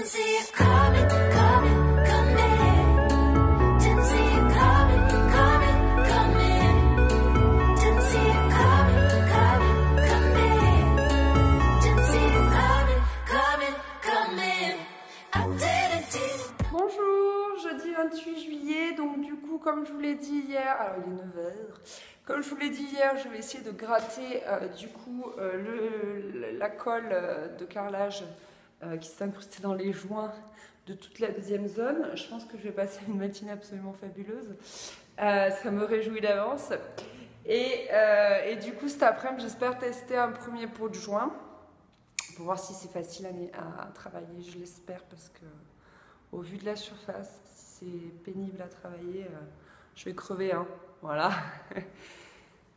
see it coming, coming, coming. Didn't see it coming, coming, coming. Didn't see it coming, coming, coming. Didn't see it coming, coming, coming. I didn't. Bonjour, jeudi 28 juillet, donc du coup comme je vous l'ai dit hier, alors il est 9h, comme je vous l'ai dit hier, je vais essayer de gratter la colle de carrelage qui s'est incrustée dans les joints de toute la deuxième zone. Je pense que je vais passer une matinée absolument fabuleuse, ça me réjouit d'avance. Et du coup cet après-midi j'espère tester un premier pot de joint pour voir si c'est facile à travailler, je l'espère, parce que au vu de la surface, si c'est pénible à travailler, je vais crever, hein. Voilà.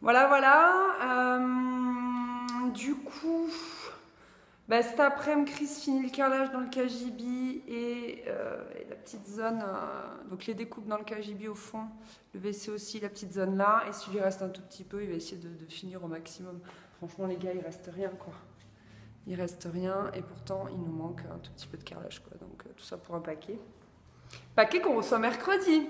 Voilà. Du coup, cet après-midi, Chris finit le carrelage dans le KGB et la petite zone, donc les découpes dans le KGB au fond, le WC aussi, la petite zone là. Et s'il lui reste un tout petit peu, il va essayer de finir au maximum. Franchement, les gars, il reste rien, quoi. Il reste rien et pourtant il nous manque un tout petit peu de carrelage, quoi. Donc tout ça pour un paquet. Paquet qu'on reçoit mercredi,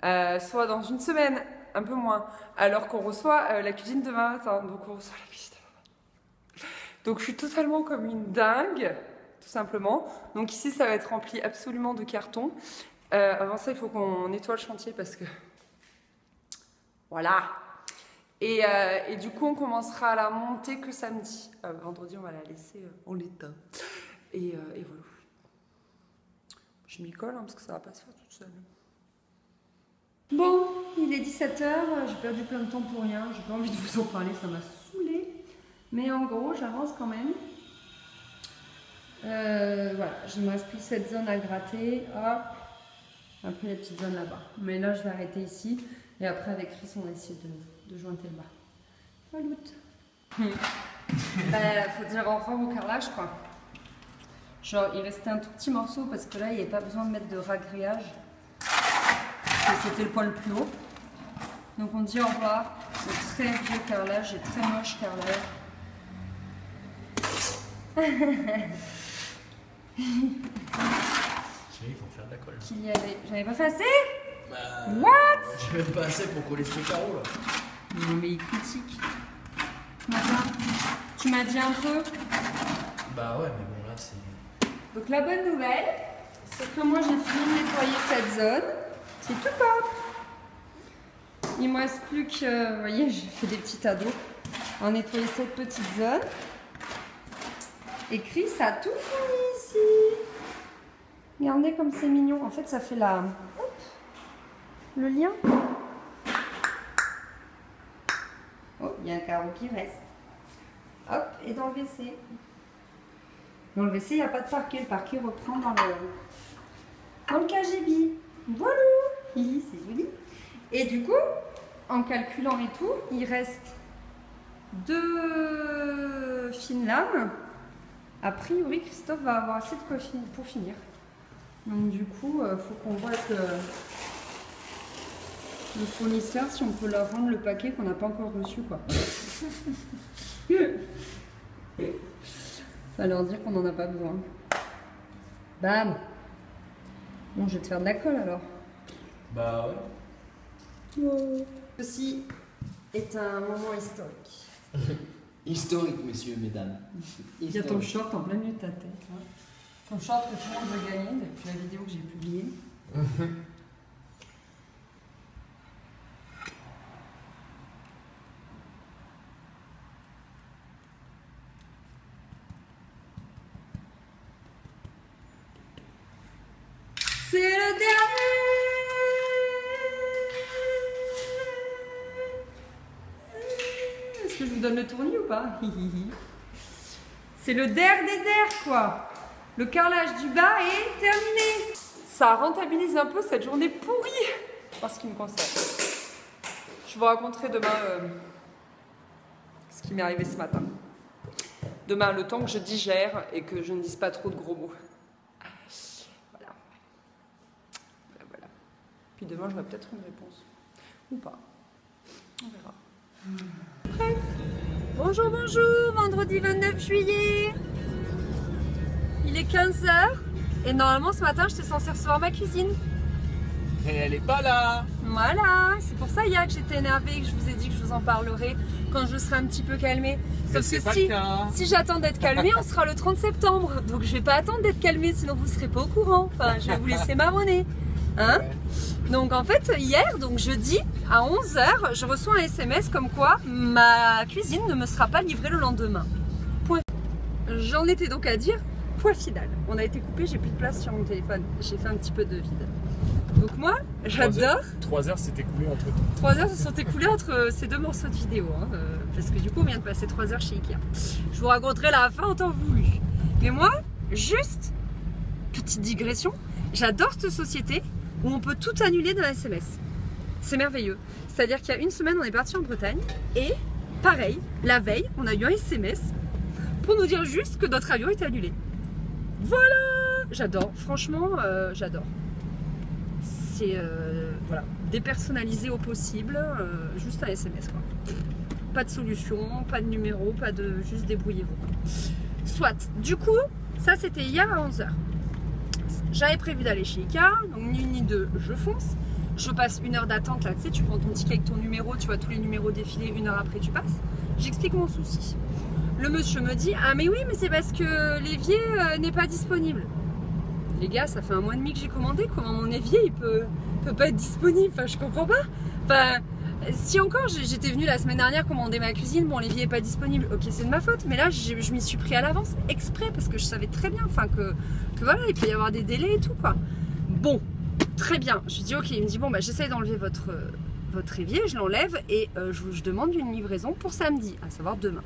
soit dans une semaine, un peu moins. Alors qu'on reçoit la cuisine demain matin. Donc on reçoit la cuisine demain matin. Donc je suis totalement comme une dingue, tout simplement. Donc ici ça va être rempli absolument de carton. Avant ça il faut qu'on nettoie le chantier parce que... Voilà. Et du coup, on commencera à la monter que samedi. Vendredi, on va la laisser en l'état. Et voilà. Je m'y colle, hein, parce que ça va pas se faire toute seule. Bon, il est 17h. J'ai perdu plein de temps pour rien. J'ai pas envie de vous en parler, ça m'a saoulée. Mais en gros, j'avance quand même. Voilà, il me reste plus cette zone à gratter. Hop. Après, la petite zone là-bas. Mais là, je vais arrêter ici. Et après, avec Chris, on va essayer de jointer le bas. Voilà. Faut dire au revoir au carrelage, quoi. Genre, il restait un tout petit morceau parce que là, il n'y avait pas besoin de mettre de ragréage. C'était le point le plus haut. Donc, on dit au revoir au très vieux carrelage et très moche carrelage. Il faut faire de la colle. Qu'il y avait. J'avais pas fait assez? What? J'ai même pas assez pour coller ce carreau là. Non mais il critique. Tu m'as dit un peu? Bah ouais, mais bon là c'est... Donc la bonne nouvelle, c'est que moi j'ai fini de nettoyer cette zone. C'est tout propre. Il me reste plus que... Vous voyez, j'ai fait des petits tas d'eau. On a nettoyé cette petite zone. Et Chris a tout fini ici. Regardez comme c'est mignon. En fait, ça fait la... Hop, le lien. Oh, il y a un carreau qui reste. Hop, et dans le WC. Dans le WC, il n'y a pas de parquet. Le parquet reprend dans le KGB. Voilà. C'est joli. Et du coup, en calculant et tout, il reste 2 fines lames. A priori, Christophe va avoir assez de quoi pour finir. Donc du coup, il faut qu'on voit avec le fournisseur si on peut leur rendre le paquet qu'on n'a pas encore reçu, quoi. Va leur dire qu'on n'en a pas besoin. Bam. Bon, je vais te faire de la colle alors. Bah ouais. Oh. Ceci est un moment historique. Historique, messieurs, mesdames. Il y a ton short en plein milieu de ta tête. Hein. Ton short que tout le monde veut gagner depuis la vidéo que j'ai publiée. C'est le dernier. Est-ce que je vous donne le tournis ou pas? C'est le der des der, quoi. Le carrelage du bas est terminé. Ça rentabilise un peu cette journée pourrie en ce qui me concerne. Je vous raconterai demain ce qui m'est arrivé ce matin. Demain, le temps que je digère et que je ne dise pas trop de gros mots. Voilà. Puis demain, j'aurai peut-être une réponse. Ou pas. On verra. Prêt? Bonjour, bonjour, vendredi 29 juillet. Il est 15h. Et normalement ce matin j'étais censée recevoir ma cuisine. Et elle est pas là. Voilà, c'est pour ça hier que j'étais énervée et que je vous ai dit que je vous en parlerai quand je serai un petit peu calmée. Mais Sauf c'est que pas le cas. si j'attends d'être calmée, on sera le 30 septembre. Donc je vais pas attendre d'être calmée, sinon vous serez pas au courant. Enfin, je vais vous laisser marronner. Hein? Ouais. Donc en fait, hier, donc jeudi, à 11h, je reçois un SMS comme quoi ma cuisine ne me sera pas livrée le lendemain. Point. J'en étais donc à dire, point final. On a été coupé, j'ai plus de place sur mon téléphone. J'ai fait un petit peu de vide. Donc moi, j'adore. 3 heures s'est écoulé entre temps. 3 heures se sont écoulées entre ces deux morceaux de vidéo. Hein, parce que du coup, on vient de passer 3 heures chez Ikea. Je vous raconterai la fin en temps voulu. Mais moi, juste, petite digression, j'adore cette société où on peut tout annuler d'un SMS. C'est merveilleux. C'est-à-dire qu'il y a une semaine, on est parti en Bretagne et pareil, la veille, on a eu un SMS pour nous dire juste que notre avion était annulé. Voilà, j'adore. Franchement, j'adore. C'est voilà, dépersonnalisé au possible, juste un SMS quoi. Pas de solution, pas de numéro, pas de juste débrouillez-vous. Soit, du coup, ça c'était hier à 11h. J'avais prévu d'aller chez Ikea, donc ni une ni deux, je fonce. Je passe 1 heure d'attente là, tu sais, tu prends ton ticket avec ton numéro, tu vois tous les numéros défiler, 1 heure après tu passes. J'explique mon souci. Le monsieur me dit, ah mais oui, mais c'est parce que l'évier n'est pas disponible. Les gars, ça fait 1 mois et demi que j'ai commandé, comment mon évier il peut pas être disponible, enfin je comprends pas. Enfin, si encore j'étais venue la semaine dernière commander ma cuisine, bon l'évier est pas disponible, ok c'est de ma faute, mais là je m'y suis pris à l'avance exprès parce que je savais très bien enfin que voilà, il peut y avoir des délais et tout quoi. Bon, très bien, je lui dis ok, il me dit bon bah j'essaye d'enlever votre évier, je l'enlève et je demande une livraison pour samedi, à savoir demain.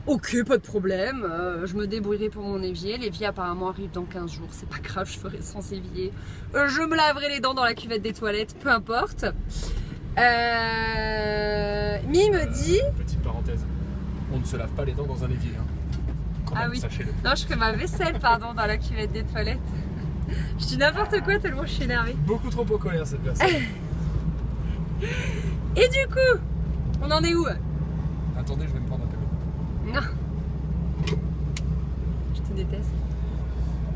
Ok, pas de problème, je me débrouillerai pour mon évier. L'évier apparemment arrive dans 15 jours, c'est pas grave, je ferai sans évier. Je me laverai les dents dans la cuvette des toilettes, peu importe. Mais il me dit... Petite parenthèse, on ne se lave pas les dents dans un évier. Hein. Quand Ah même, oui, sachez-le. non je ferai ma vaisselle, pardon, dans la cuvette des toilettes. Je dis n'importe quoi tellement je suis énervée. Beaucoup trop au colère cette personne. Et du coup, on en est où? Attendez, je vais me prendre un peu. Non. Je te déteste.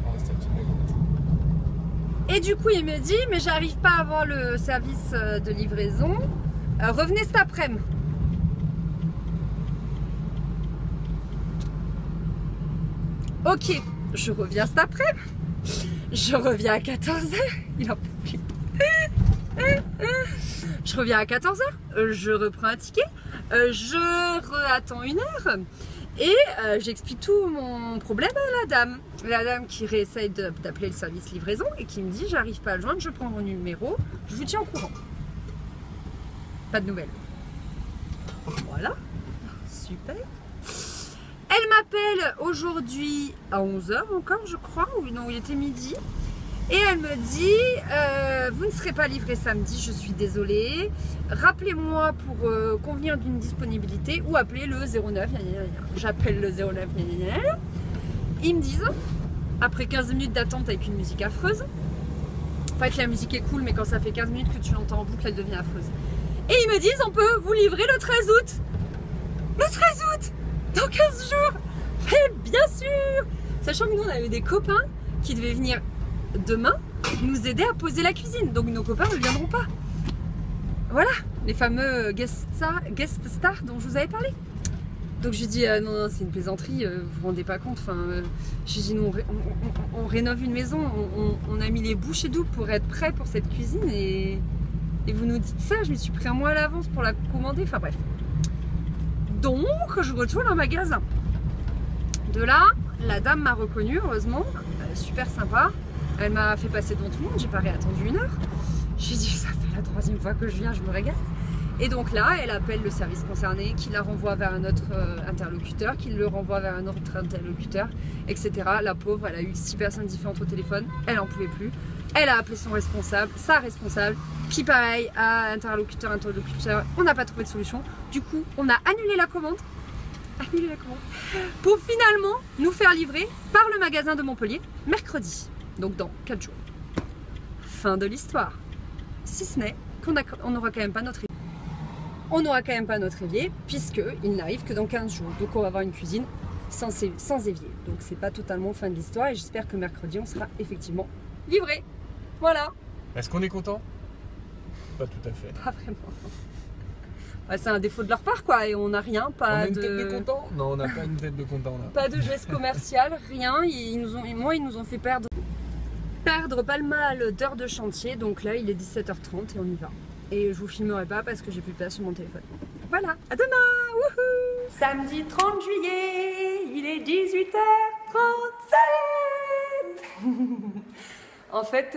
On va rester un petit peu. Et du coup, il me dit, mais j'arrive pas à avoir le service de livraison. Revenez cet après-midi. Ok, je reviens cet après-midi. Je reviens à 14h. Il en peut plus. Je reviens à 14h. Je reprends un ticket. Je attends 1 heure. Et j'explique tout mon problème à la dame. La dame qui réessaye d'appeler le service livraison et qui me dit j'arrive pas à le joindre, je prends mon numéro, je vous tiens au courant. Pas de nouvelles. Voilà. Super. Elle m'appelle aujourd'hui à 11h encore je crois, ou non il était midi. Et elle me dit vous ne serez pas livré samedi, je suis désolée. Rappelez-moi pour convenir d'une disponibilité ou appelez le 09. J'appelle le 09. Ils me disent, après 15 minutes d'attente avec une musique affreuse, en fait la musique est cool mais quand ça fait 15 minutes que tu l'entends en boucle elle devient affreuse. Et ils me disent on peut vous livrer le 13 août. Le 13 août dans 15 jours. Mais bien sûr. Sachant que nous on avait des copains qui devaient venir demain nous aider à poser la cuisine, donc nos copains ne viendront pas. Voilà, les fameux guest stars dont je vous avais parlé. Donc je lui dis non, non c'est une plaisanterie, vous vous rendez pas compte. Enfin, je lui dis nous on rénove une maison, on a mis les bouchées doubles pour être prêt pour cette cuisine et vous nous dites ça. Je me suis pris 1 mois à l'avance pour la commander. Enfin bref. Donc je retourne au magasin. De là, la dame m'a reconnue heureusement, super sympa. Elle m'a fait passer devant tout le monde, j'ai pas réattendu 1 heure. J'ai dit ça fait la 3e fois que je viens, je me régale. Et donc là, elle appelle le service concerné, qui la renvoie vers un autre interlocuteur, qui le renvoie vers un autre interlocuteur, etc. La pauvre, elle a eu 6 personnes différentes au téléphone, elle en pouvait plus. Elle a appelé son responsable, sa responsable, qui pareil, à interlocuteur, on n'a pas trouvé de solution. Du coup, on a annulé la commande. Pour finalement nous faire livrer par le magasin de Montpellier mercredi. Donc dans 4 jours. Fin de l'histoire. Si ce n'est qu'on n'aura quand même pas notre évier. On n'aura quand même pas notre évier puisqu'il n'arrive que dans 15 jours. Donc on va avoir une cuisine sans évier. Donc c'est pas totalement fin de l'histoire et j'espère que mercredi on sera effectivement livré. Voilà. Est-ce qu'on est content? Pas tout à fait. Pas vraiment. Bah, c'est un défaut de leur part quoi et on n'a rien, On pas a une de... tête de content? Non, on n'a pas une tête de content là. Pas de geste commercial, rien. Ils nous ont fait perdre pas mal d'heures de chantier. Donc là, il est 17h30 et on y va. Et je vous filmerai pas parce que j'ai plus de place sur mon téléphone. Voilà, à demain. Wouhou. Samedi 30 juillet, il est 18h37. En fait,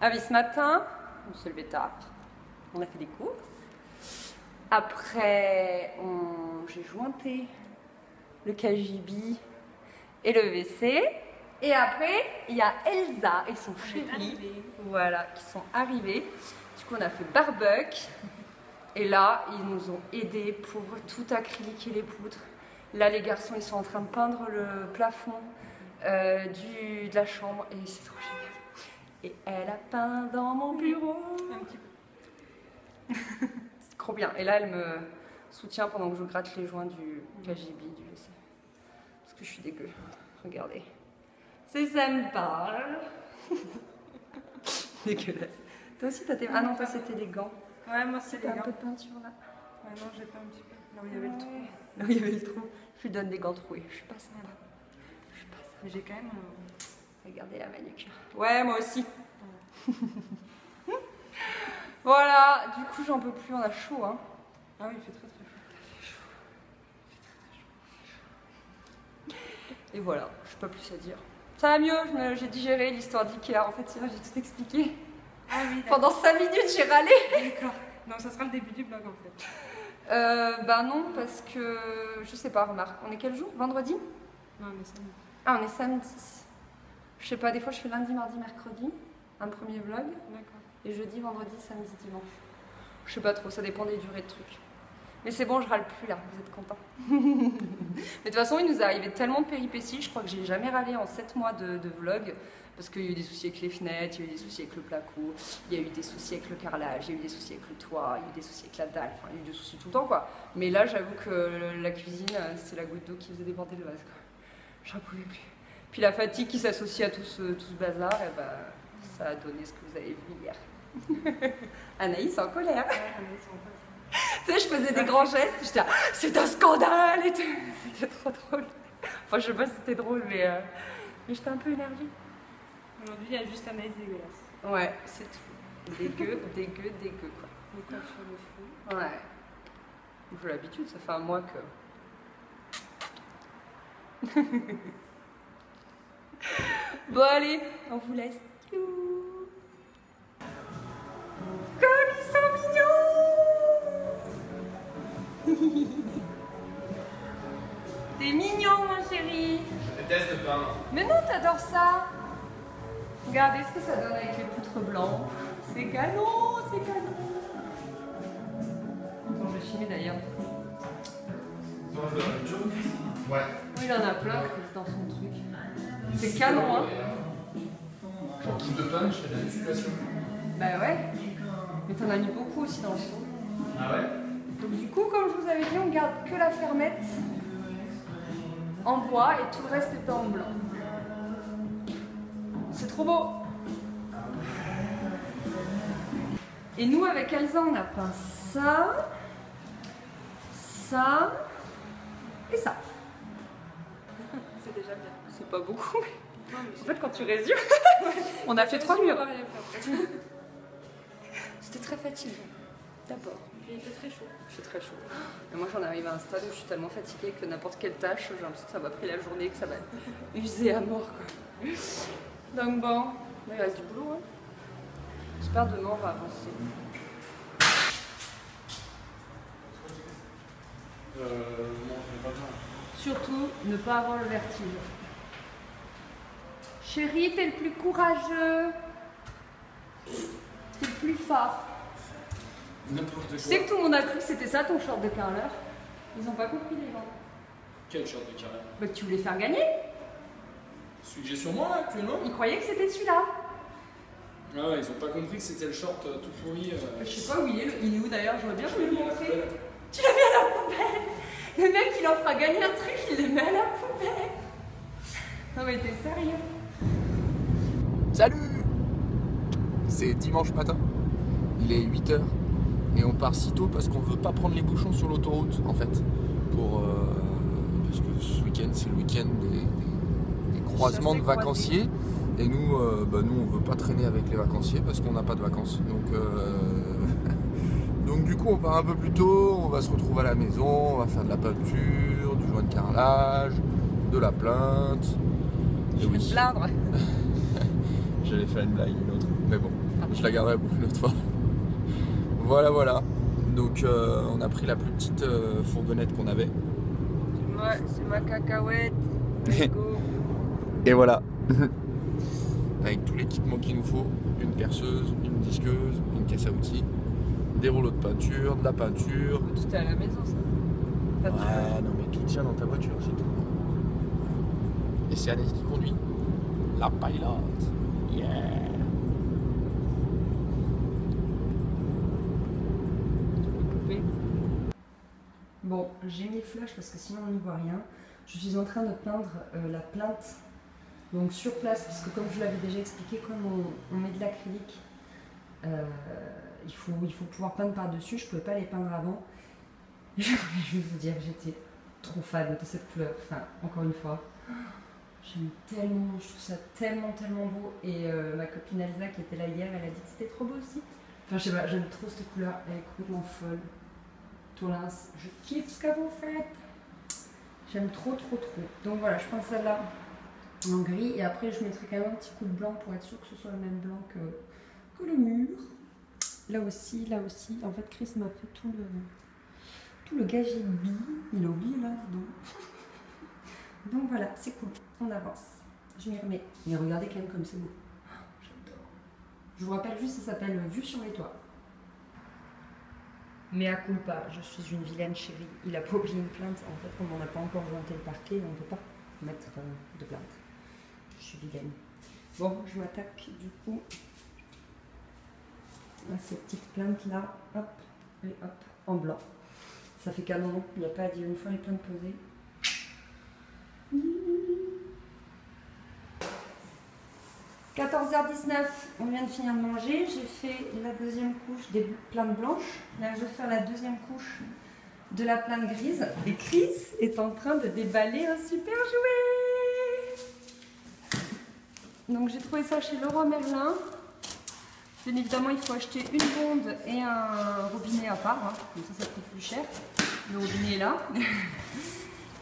ah oui, ce matin, on s'est levé tard. On a fait des courses. Après, j'ai jointé le KGB et le WC. Et après, il y a Elsa et son chéri, voilà, qui sont arrivés. Du coup, on a fait barbecue. Et là, ils nous ont aidés pour tout acryliquer les poutres. Là, les garçons, ils sont en train de peindre le plafond de la chambre. Et c'est trop génial. Et elle a peint dans mon bureau. Un petit peu. C'est trop bien. Et là, elle me soutient pendant que je gratte les joints du KGB, du WC. Parce que je suis dégueu. Regardez. C'est sympa. Dégueulasse. Toi aussi, t'as tes... Ah non, toi, c'était les gants. Ouais, moi c'est les T'as un gants. peu de peinture là. Ouais, non, j'ai pas un petit peu. Là où il y avait le trou. Là où il y avait le trou. Je lui donne des gants troués. Je suis pas sympa. Je suis pas sympa. Mais j'ai quand même. Regardez la manucure. Ouais, moi aussi. Voilà, du coup, j'en peux plus. On a chaud, hein. Ah oui, il fait très chaud. Et voilà, je sais pas plus à dire. Ça va mieux, j'ai digéré l'histoire d'Ikea. En fait, hier, j'ai tout expliqué. Ah oui, d'accord. Pendant 5 minutes, j'ai râlé. D'accord. Non, ça sera le début du vlog en fait. Bah non, parce que je sais pas, remarque. On est quel jour? Vendredi? Non, mais ça. Ah, on est samedi. Je sais pas, des fois je fais lundi, mardi, mercredi. Un premier vlog. D'accord. Et jeudi, vendredi, samedi, dimanche. Je sais pas trop, ça dépend des durées de trucs. Mais c'est bon, je râle plus là, vous êtes contents. Mais de toute façon, il nous est arrivé tellement de péripéties, je crois que j'ai jamais râlé en 7 mois de vlog. Parce qu'il y a eu des soucis avec les fenêtres, il y a eu des soucis avec le placo, il y a eu des soucis avec le carrelage, il y a eu des soucis avec le toit, il y a eu des soucis avec la dalle, enfin il y a eu des soucis tout le temps quoi. Mais là, j'avoue que la cuisine, c'est la goutte d'eau qui faisait déborder le vase quoi. J'en pouvais plus. Puis la fatigue qui s'associe à tout ce bazar, et bah, ça a donné ce que vous avez vu hier. Anaïs en colère. Tu sais, je faisais des grands gestes, j'étais là, c'est un scandale et tout. C'était trop drôle. Enfin, je sais pas si c'était drôle, mais j'étais un peu énervée. Aujourd'hui, il y a juste un maïs dégueulasse. Ouais, c'est tout. Dégueu, dégueu, dégueu quoi. Le coin sur le feu. Ouais. J'ai l'habitude, ça fait un mois que. Bon, allez, on vous laisse. Comme ils sont mignons! T'es mignon, mon chéri! Je déteste le pain. Mais non, t'adores ça! Regardez ce que ça donne avec les poutres blanches. C'est canon, c'est canon! Attends, je vais filmer d'ailleurs. Ouais. Oui, il en a plein dans son truc. C'est canon, hein? Genre tout de punch et de la musculation. Bah ouais. Mais t'en as mis beaucoup aussi dans le seau. Ah ouais? Donc du coup, comme je vous avais dit, on garde que la fermette en bois et tout le reste est en blanc. C'est trop beau. Et nous, avec Elsa, on a peint ça, ça et ça. C'est déjà bien. C'est pas beaucoup. Non, mais En fait, quand tu résumes, on a fait 3 murs. C'était très fatigant. D'abord. Il fait très chaud. Je suis très chaud. Et moi, j'en arrive à un stade où je suis tellement fatiguée que n'importe quelle tâche, j'ai l'impression que ça m'a pris la journée, que ça m'a usé à mort. Quoi. Donc bon, il reste du boulot. Hein. J'espère demain on va avancer. Non, je n'ai pas besoin. Surtout, ne pas avoir le vertige. Chérie, t'es le plus courageux. T'es le plus fort. N'importe quoi. Tu sais que tout le monde a cru que c'était ça ton short de carreleur. Ils ont pas compris les gens. Quel short de carré? Bah que tu voulais faire gagner. Celui que j'ai sur moi là actuellement? Ils croyaient que c'était celui-là. Ah ouais, ils ont pas compris que c'était le short tout pourri. Je sais pas où il est, il est où d'ailleurs, j'aurais bien voulu le montrer. Tu l'as mis à la poubelle. Le mec il en fera gagner un truc, il les met à la poubelle. Non mais t'es sérieux? Salut! C'est dimanche matin, il est 8h et on part si tôt parce qu'on veut pas prendre les bouchons sur l'autoroute en fait. Parce que ce week-end c'est le week-end des croisements de vacanciers et nous on veut pas traîner avec les vacanciers parce qu'on n'a pas de vacances. Donc du coup on part un peu plus tôt, on va se retrouver à la maison, on va faire de la peinture, du joint de carrelage, de la plainte. Je vais me plaindre. J'allais faire une blague, une autre, mais bon, je la garderai pour une autre fois. Voilà. Donc on a pris la plus petite fourgonnette qu'on avait. C'est ma cacahuète. Let's go. Et voilà. Avec tout l'équipement qu'il nous faut, une perceuse, une disqueuse, une caisse à outils, des rouleaux de peinture, de la peinture. Tout est à la maison ça. Pas de Ouais, non mais tout tient dans ta voiture, c'est tout. Et c'est Anaïs qui conduit. La pilote. Yeah. Bon, j'ai mis le flash parce que sinon on n'y voit rien. Je suis en train de peindre la plainte. Donc sur place, parce que comme je l'avais déjà expliqué, comme on met de l'acrylique, il faut pouvoir peindre par-dessus. Je ne pouvais pas les peindre avant. Je vais vous dire que j'étais trop fan de cette couleur. Enfin, encore une fois, j'aime tellement, je trouve ça tellement beau. Et ma copine Elsa qui était là hier, elle a dit que c'était trop beau aussi. Enfin, je sais pas, j'aime trop cette couleur. Elle est complètement folle. Toulins, je kiffe ce que vous faites. J'aime trop. Donc voilà, je prends celle-là en gris et après je mettrai quand même un petit coup de blanc pour être sûr que ce soit le même blanc que le mur. Là aussi. En fait, Chris m'a fait tout le gagibi. Il a oublié là, dis donc. Donc voilà, c'est cool. On avance. Je m'y remets. Mais regardez quand même comme c'est beau. J'adore. Je vous rappelle juste, ça s'appelle Vue sur les toits. Mais à culpa, je suis une vilaine chérie. Il a pas oublié une plainte. En fait, comme on n'a pas encore jointé le parquet, on ne peut pas mettre de plainte. Je suis vilaine. Bon, je m'attaque du coup à ces petites plaintes là. Hop, et hop, en blanc. Ça fait canon. Il n'y a pas à dire une fois les plaintes posées. 14h19, on vient de finir de manger. J'ai fait la deuxième couche des plaintes blanches. Là, je vais faire la deuxième couche de la plainte grise. Et Chris est en train de déballer un super jouet. Donc, j'ai trouvé ça chez Leroy Merlin. Bien évidemment, il faut acheter une bonde et un robinet à part. Hein. Comme ça coûte plus cher. Le robinet est là.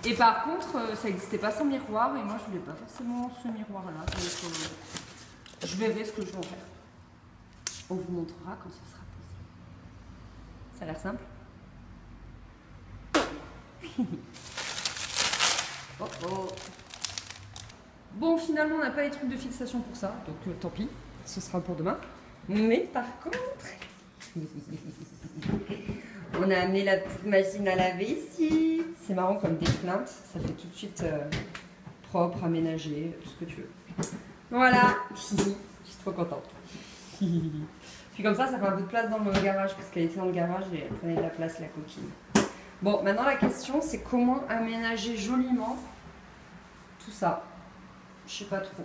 Et par contre, ça n'existait pas sans miroir. Et moi, je voulais pas forcément ce miroir-là. Donc, je verrai ce que je vais en faire. On vous montrera quand ce sera posé. Ça a l'air simple. Oh. Bon, finalement, on n'a pas les trucs de fixation pour ça. Donc, tant pis. Ce sera pour demain. Mais par contre, on a amené la petite machine à laver ici. C'est marrant comme des plaintes. Ça fait tout de suite propre, aménagé, tout ce que tu veux. Voilà. Je suis trop contente. Puis comme ça fait un peu de place dans le garage parce qu'elle était dans le garage et elle prenait de la place, la coquine. Bon, maintenant la question c'est comment aménager joliment tout ça. Je sais pas trop.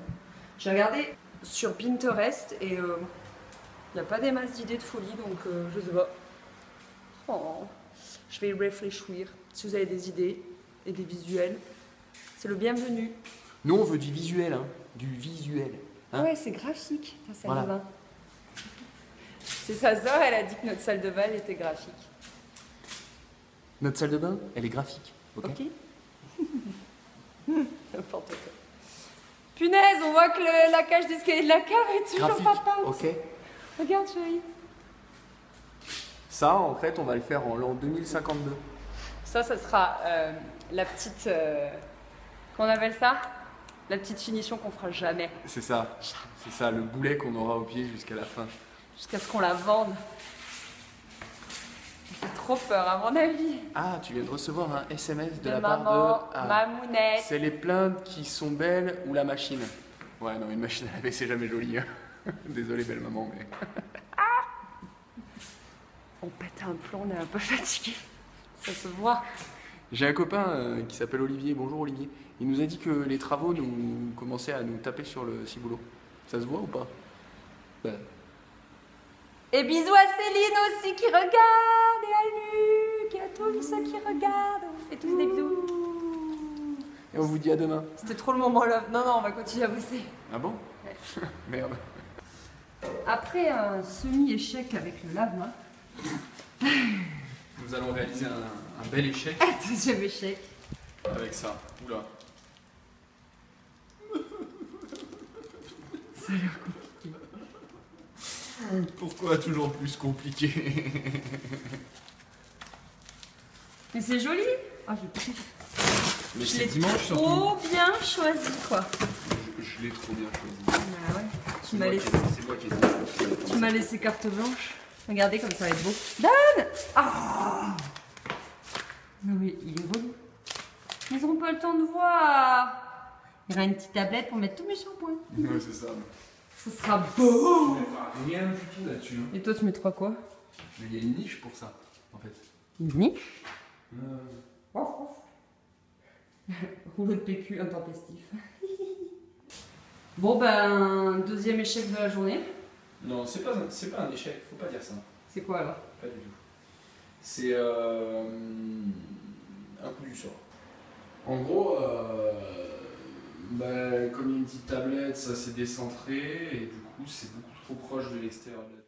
J'ai regardé sur Pinterest et il n'y a pas des masses d'idées de folie donc je sais pas. Oh, je vais y réfléchir. Si vous avez des idées et des visuels, c'est le bienvenu. Nous, on veut du visuel, hein. Du visuel. Hein. Ouais, c'est graphique, ta salle Voilà. de bain. C'est sa sœur, elle a dit que notre salle de bain elle était graphique. Notre salle de bain, elle est graphique. Ok. N'importe quoi. Punaise, on voit que la cage d'escalier de la cave est toujours Graphique. pas peinte. Ok. Regarde, chérie. Ça, en fait, on va le faire en l'an 2052. Ça sera la petite... qu'on appelle ça? La petite finition qu'on fera jamais. C'est ça. C'est ça, le boulet qu'on aura au pied jusqu'à la fin. Jusqu'à ce qu'on la vende. Ça fait trop peur, à mon avis. Ah, tu viens de recevoir un SMS de De la maman, part de... Ah. mamounette. C'est les plaintes qui sont belles ou la machine? Ouais, non, une machine à laver, c'est jamais joli. Hein. Désolé, belle maman, mais... On pète un plomb, on est un peu fatigué. Ça se voit. J'ai un copain qui s'appelle Olivier. Bonjour Olivier. Il nous a dit que les travaux nous commençaient à nous taper sur le ciboulot. Ça se voit ou pas? Ben, Et bisous à Céline aussi qui regarde, et à Luc, et à tous ceux qui regardent. On vous fait tous des bisous. et on vous dit à demain. C'était trop le moment là. Non, on va continuer à bosser. Ah bon? Merde. Après un semi-échec avec le lave-main, Nous allons réaliser un bel échec deuxième échec. avec ça. Oula. Ça a l'air compliqué. Pourquoi toujours plus compliqué? Mais c'est joli. Ah, je kiffe. Mais Je c'est l'ai dimanche surtout. trop bien choisi, quoi. Je l'ai trop bien choisi. Bah ouais. Tu m'as laissé, C'est moi qui ai dit. tu m'as laissé carte blanche. Regardez comme ça va être beau. Dan! Ah! Non mais il est relou. Ils n'auront pas le temps de voir. Il y aura une petite tablette pour mettre tous mes shampoings. Ouais, c'est ça. Ce sera beau. Rien du tout là-dessus. Et toi, tu mettras quoi? Mais il y a une niche pour ça, en fait. Une niche. Rouleau de PQ intempestif. Bon ben, deuxième échec de la journée. Non, c'est pas un échec, faut pas dire ça. C'est quoi alors? Pas du tout. C'est un coup du sort. En gros, comme il y a une petite tablette, ça s'est décentré et du coup c'est beaucoup trop proche de l'extérieur de la